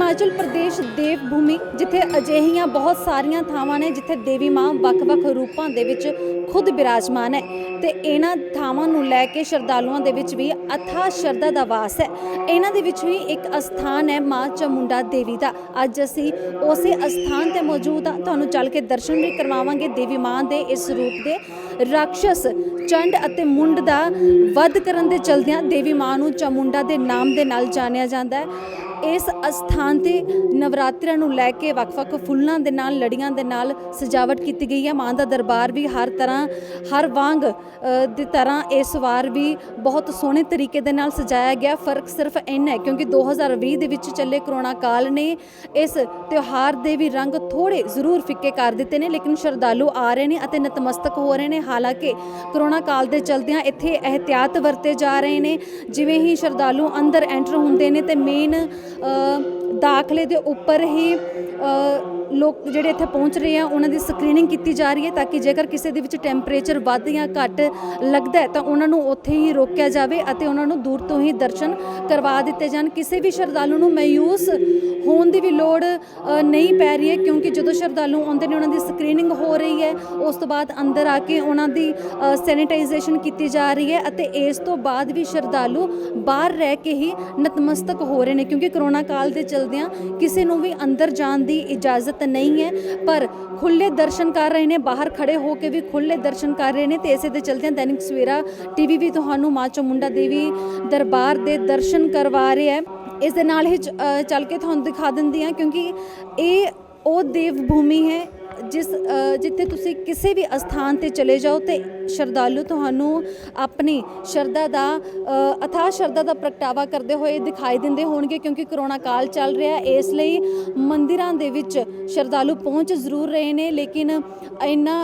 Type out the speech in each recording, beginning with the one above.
हिमाचल प्रदेश देव भूमि जिथे अजिहियां बहुत सारियां थावां ने जिथे देवी मां ਵੱਖ-ਵੱਖ रूपां दे विच खुद विराजमान है ते इन्हां थावां नूं लै के श्रद्धालुआं दे विच भी अथाह शरधा दा वास है। इन्हां दे विच ही एक अस्थान है मां चामुंडा देवी दा। अज असीं उसे अस्थान ते मौजूद हाँ, तुहानूं चल के दर्शन भी करवावांगे देवी मां दे इस रूप दे। राक्षस चंड अते मुंड दा वध करन दे चलदियां देवी मां नूं चामुंडा दे नाम दे नाल जानिया जांदा है। इस अस्थान ते नवरात्रियां नूं लै के ਵੱਖ-ਵੱਖ फुल्लां दे नाल लड़ियां दे नाल सजावट की गई है। मां दा दरबार भी हर वांग दी तरह इस वार भी बहुत सोहणे तरीके दे नाल सजाया गया। फर्क सिर्फ इन्ना है क्योंकि 2020 दे विच चले करोना काल ने इस त्यौहार दे भी रंग थोड़े जरूर फिक्के कर दिते ने, लेकिन श्रद्धालु आ रहे हैं अते नतमस्तक हो रहे हैं। हालांकि करोना काल दे चलदियां इत्थे एहतियात वरते जा रहे हैं। जिवें ही श्रद्धालु अंदर एंटर हुंदे ने ते मेन दाखले दे उपर ही लोग ਜਿਹੜੇ ਇੱਥੇ ਪਹੁੰਚ ਰਹੇ ਆ ਉਹਨਾਂ ਦੀ ਸਕਰੀਨਿੰਗ ਕੀਤੀ ਜਾ ਰਹੀ ਹੈ ताकि ਜੇਕਰ ਕਿਸੇ ਦੇ ਵਿੱਚ ਟੈਂਪਰੇਚਰ ਵੱਧ ਜਾਂ ਘੱਟ ਲੱਗਦਾ ਹੈ ਤਾਂ ਉਹਨਾਂ ਨੂੰ ਉੱਥੇ ਹੀ ਰੋਕਿਆ ਜਾਵੇ ਅਤੇ ਉਹਨਾਂ ਨੂੰ ਦੂਰ ਤੋਂ ਹੀ ਦਰਸ਼ਨ ਕਰਵਾ ਦਿੱਤੇ ਜਾਣ। ਕਿਸੇ ਵੀ ਸ਼ਰਧਾਲੂ ਨੂੰ ਮਾਯੂਸ ਹੋਣ ਦੀ ਵੀ ਲੋੜ ਨਹੀਂ ਪੈ ਰਹੀ ਹੈ ਕਿਉਂਕਿ ਜਦੋਂ ਸ਼ਰਧਾਲੂ ਆਉਂਦੇ ਨੇ ਉਹਨਾਂ ਦੀ ਸਕਰੀਨਿੰਗ ਹੋ ਰਹੀ ਹੈ, ਉਸ ਤੋਂ ਬਾਅਦ ਅੰਦਰ ਆ ਕੇ ਉਹਨਾਂ ਦੀ ਸੈਨੀਟਾਈਜੇਸ਼ਨ ਕੀਤੀ ਜਾ ਰਹੀ ਹੈ ਅਤੇ ਇਸ ਤੋਂ ਬਾਅਦ ਵੀ ਸ਼ਰਧਾਲੂ ਬਾਹਰ ਰਹਿ ਕੇ ਹੀ ਨਤਮਸਤਕ ਹੋ ਰਹੇ ਨੇ ਕਿਉਂਕਿ ਕਰੋਨਾ ਕਾਲ ਦੇ ਚਲਦਿਆਂ ਕਿਸੇ ਨੂੰ ਵੀ ਅੰਦਰ ਜਾਣ ਦੀ ਇਜਾਜ਼ਤ नहीं है, पर खुले दर्शन कर रहे हैं, बाहर खड़े होकर भी खुले दर्शन कर रहे हैं। तो इसे दे चलते दैनिक सवेरा टीवी भी तुहानू मां चामुंडा देवी दरबार दे दर्शन करवा रहे हैं। इस दे नाल ही चल के तुहानू दिखा दिंदी हां क्योंकि ये वो देव भूमि है जिथे तुसी किसी भी अस्थान ते चले जाओ तो श्रद्धालु तुहानू अपनी शरधा दा अथाह शरधा दा प्रगटावा करते हुए दिखाई दिंदे होणगे क्योंकि करोना काल चल रहा है। इसलिए मंदिरां दे विच श्रद्धालु पहुँच जरूर रहे हैं लेकिन इन्ना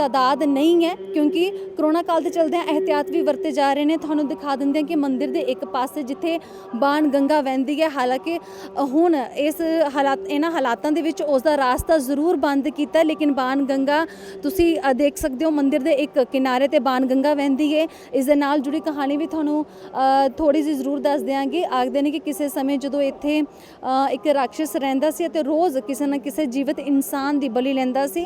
तादाद नहीं है क्योंकि करोना काल दे चलदे एहतियात भी वरते जा रहे हैं। तुहानू दिखा दिंदे कि मंदिर दे एक पासे जिथे बाण गंगा वहंदी है, हालांकि हुण इस इन्हां हालातां दे विच उसदा रास्ता जरूर बंद कीता लेकिन बाण गंगा तुसी देख सकते हो मंदिर दे एक किनारे ते बाण गंगा वहंदी है। इस दे नाल जुड़ी कहानी भी तुहानू थोड़ी जी जरूर दस देंगे। आखदे ने कि किसी समय जदों इत्थे एक राक्षस रहिंदा सी ते रोज़ किसी ना किसी जीवित इंसान दी बलि लैंदा सी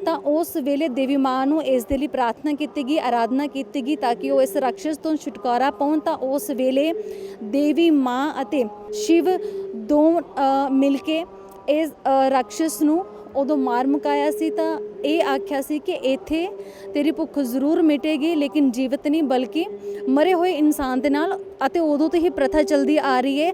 तां उस वेले देवी मां नू इस दे लई प्रार्थना कीती गई, आराधना कीती गई ताकि वो इस राक्षस तो छुटकारा पाउण। तां उस वेले देवी मां अते शिव दो मिल के इस राक्षस नू उदों मार मुकाया सी। तां ये आख्या सी कि इत्थे तेरी भुख जरूर मिटेगी लेकिन जीवित नहीं बल्कि मरे हुए इंसान दे नाल अते उदों तो ही प्रथा चलती आ रही है।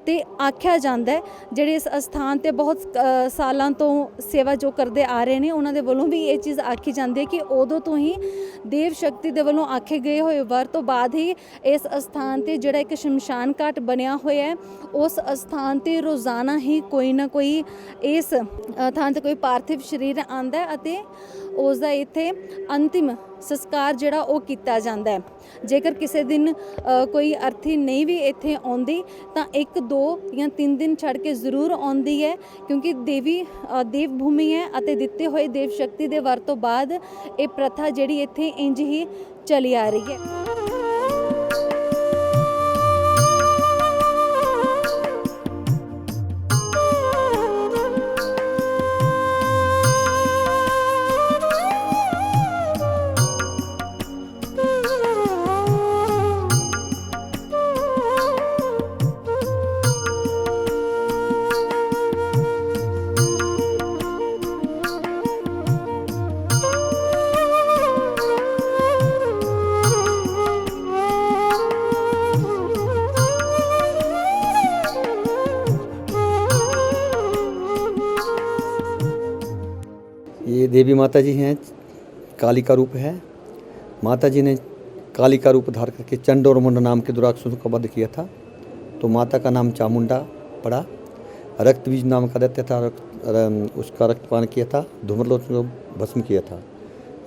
तो आख्या जाता है जिहड़े इस अस्थान ते बहुत सालों तो सेवा जो करते आ रहे हैं उन्होंने वलों भी ये चीज़ आखी जाती है कि उदों तो ही देव शक्ति दे वलों आखे गए हुए वर तो बाद ही इस अस्थान ते जिहड़ा एक शमशान घाट बनया होया है उस अस्थान ते रोज़ाना ही कोई ना कोई इस थान ते कोई पार्थिव शरीर आंदा है अते उसदा इत्थे अंतिम संस्कार जिहड़ा वो कीता जांदा है। जेकर किसी दिन कोई अर्थी नहीं भी इत्थे आउंदी तां 1, 2 या 3 दिन छड़ के जरूर आउंदी है क्योंकि देवी देव भूमि है अते दिते हुए देव शक्ति दे वर तो बाद ये प्रथा जिहड़ी इत्थे इंज ही चली आ रही है। ये देवी माता जी हैं, काली का रूप है। माता जी ने काली का रूप धार करके चंड और मुंड नाम के दुराक्षसों का वध किया था तो माता का नाम चामुंडा पड़ा। रक्त बीज नाम का दैत्य था, उसका रक्तपान किया था, धूम्रलोचन को भस्म किया था।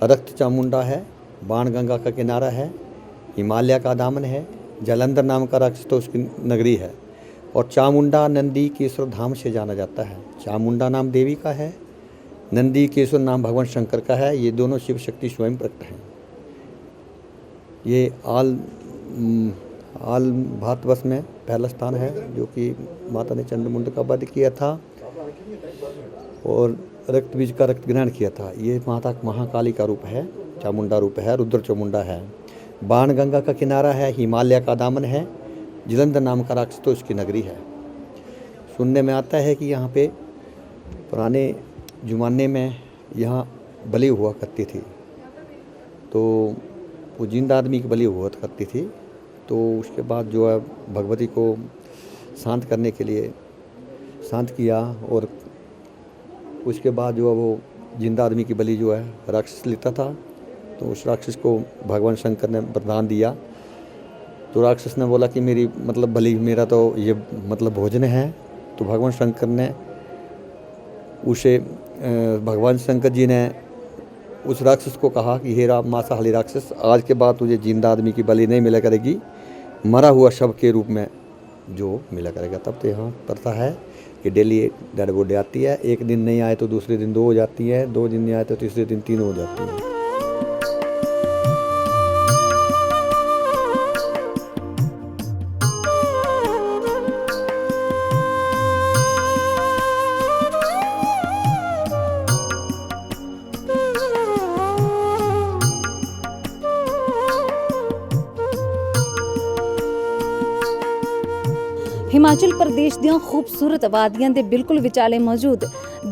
रक्त चामुंडा है, बाण गंगा का किनारा है, हिमालय का दामन है, जलंधर नाम का राक्षस तो उसकी नगरी है और चामुंडा नंदी केश्वर धाम से जाना जाता है। चामुंडा नाम देवी का है, नंदी केश्वर नाम भगवान शंकर का है। ये दोनों शिव शक्ति स्वयं प्रकट हैं। ये हाल भारतवर्ष में पहला स्थान है, जो कि माता ने चंडमुंड का वध किया था और रक्त बीज का रक्त ग्रहण किया था। ये माता महाकाली का रूप है, चामुंडा रूप है, रुद्र चामुंडा है। बाणगंगा का किनारा है, हिमालय का दामन है, जलंधर नाम का राक्षस तो इसकी नगरी है। सुनने में आता है कि यहाँ पे पुराने ज़माने में यहाँ बलि हुआ करती थी, तो वो जिंदा आदमी की बलि हुआ करती थी। तो उसके बाद जो है भगवती को शांत करने के लिए शांत किया, और उसके बाद जो है वो जिंदा आदमी की बलि जो है राक्षस लेता था। तो उस राक्षस को भगवान शंकर ने वरदान दिया। तो राक्षस ने बोला कि मेरी मतलब बलि, मेरा तो ये मतलब भोजन है। तो भगवान शंकर ने उसे भगवान शंकर जी ने उस राक्षस को कहा कि हे मांसाहारी राक्षस, आज के बाद तुझे जिंदा आदमी की बलि नहीं मिला करेगी, मरा हुआ शव के रूप में जो मिला करेगा। तब तो यहाँ प्रथा है कि डेली डेड बॉडी आती है। एक दिन नहीं आए तो दूसरे दिन 2 हो जाती है, 2 दिन नहीं आए तो तीसरे दिन 3 हो जाती है। ਹਿਮਾਚਲ ਪ੍ਰਦੇਸ਼ ਦੀਆਂ ਖੂਬਸੂਰਤ ਵਾਦੀਆਂ ਦੇ ਬਿਲਕੁਲ ਵਿਚਾਲੇ ਮੌਜੂਦ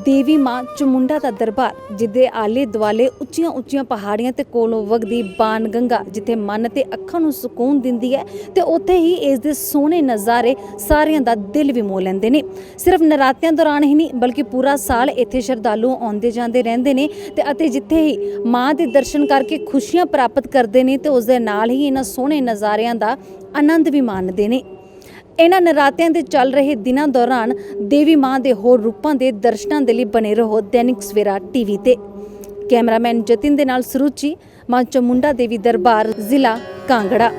ਦੇਵੀ ਮਾਂ ਚਾਮੁੰਡਾ ਦਾ ਦਰਬਾਰ, ਜਿਹਦੇ ਆਲੇ ਦੁਆਲੇ ਉੱਚੀਆਂ ਉੱਚੀਆਂ ਪਹਾੜੀਆਂ ਤੇ ਕੋਲੋਂ ਵਗਦੀ ਬਾਣ ਗੰਗਾ, ਜਿੱਥੇ ਮਨ ਤੇ ਅੱਖਾਂ ਨੂੰ ਸਕੂਨ ਦਿੰਦੀ ਹੈ, ਤੇ ਉੱਥੇ ਹੀ ਇਸ ਦੇ ਸੋਹਣੇ ਨਜ਼ਾਰੇ ਸਾਰਿਆਂ ਦਾ ਦਿਲ ਵੀ ਮੋਹ ਲੈਂਦੇ ਨੇ। ਸਿਰਫ ਨਰਾਤਿਆਂ ਦੌਰਾਨ ਹੀ ਨਹੀਂ, ਬਲਕਿ ਪੂਰਾ ਸਾਲ ਇੱਥੇ ਸ਼ਰਧਾਲੂ ਆਉਂਦੇ ਜਾਂਦੇ ਰਹਿੰਦੇ ਨੇ, ਤੇ ਅਤੇ ਜਿੱਥੇ ਹੀ ਮਾਂ ਦੇ ਦਰਸ਼ਨ ਕਰਕੇ ਖੁਸ਼ੀਆਂ ਪ੍ਰਾਪਤ ਕਰਦੇ ਨੇ, ਤੇ ਉਸ ਦੇ ਨਾਲ ਹੀ ਇਹਨਾਂ ਸੋਹਣੇ ਨਜ਼ਾਰਿਆਂ ਦਾ ਆਨੰਦ ਵੀ ਮਾਣਦੇ ਨੇ। ਇਹਨਾਂ ਨਰਾਤਿਆਂ ਦੇ ਚੱਲ ਰਹੇ ਦਿਨਾਂ ਦੌਰਾਨ ਦੇਵੀ ਮਾਂ ਦੇ ਹੋਰ ਰੂਪਾਂ ਦੇ ਦਰਸ਼ਨਾਂ ਦੇ ਲਈ ਬਣੇ ਰਹੋ ਦੈਨਿਕ ਸਵੇਰਾ ਟੀਵੀ ਤੇ। ਕੈਮਰਾਮੈਨ ਜਤਿਨ ਦੇ ਨਾਲ ਸਰੂਚੀ, ਮਾਂ ਚਾਮੁੰਡਾ ਦੇਵੀ ਦਰਬਾਰ, ਜ਼ਿਲ੍ਹਾ ਕਾਂਗੜਾ।